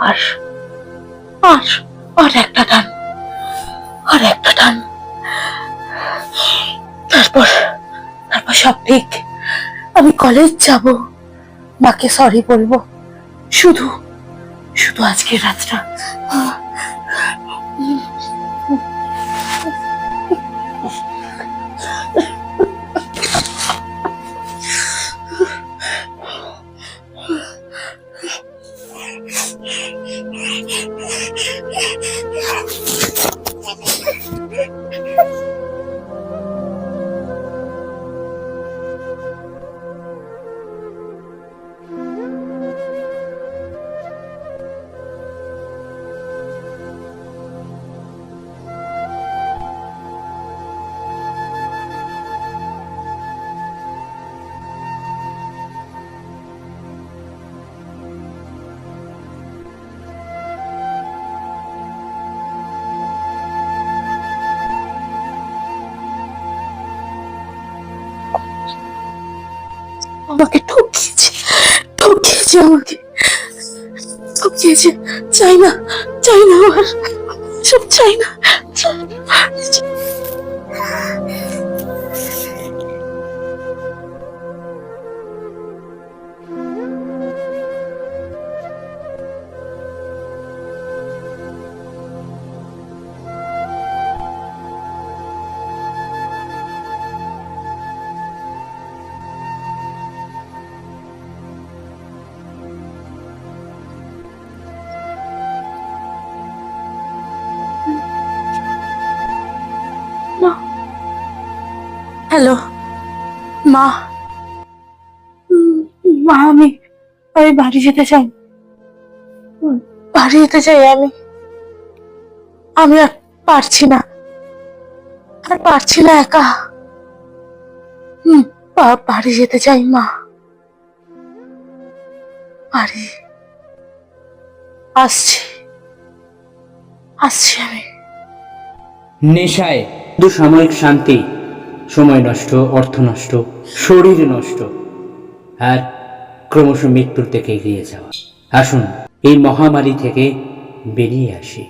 আর আর আর একটা টান, আর একটা টান, তারপর তারপর সব ঠিক। আমি কলেজ যাব, মাকে সরি বলবো। শুধু শুধু আজকের রাতটা। আমাকে ঠকিয়েছে, ঠকিয়েছে, আমাকে ঠকিয়েছে। চাই না, চাই না, আমার সব চাই না, চাই না। হ্যালো মা, মা আমি আমি বাড়ি যেতে চাই, বাড়ি যেতে চাই। আমি আমি আর পারছি না, আর পারছি না একা। বাড়ি যেতে চাই মা, বাড়ি। আসছি, আসছি আমি। নেশায় শুধু সাময়িক শান্তি, সময় নষ্ট, অর্থ নষ্ট, শরীর নষ্ট, আর ক্রমশ মৃত্যুর দিকে এগিয়ে যাওয়া। আসুন এই মহামারী থেকে বেরিয়ে আসি।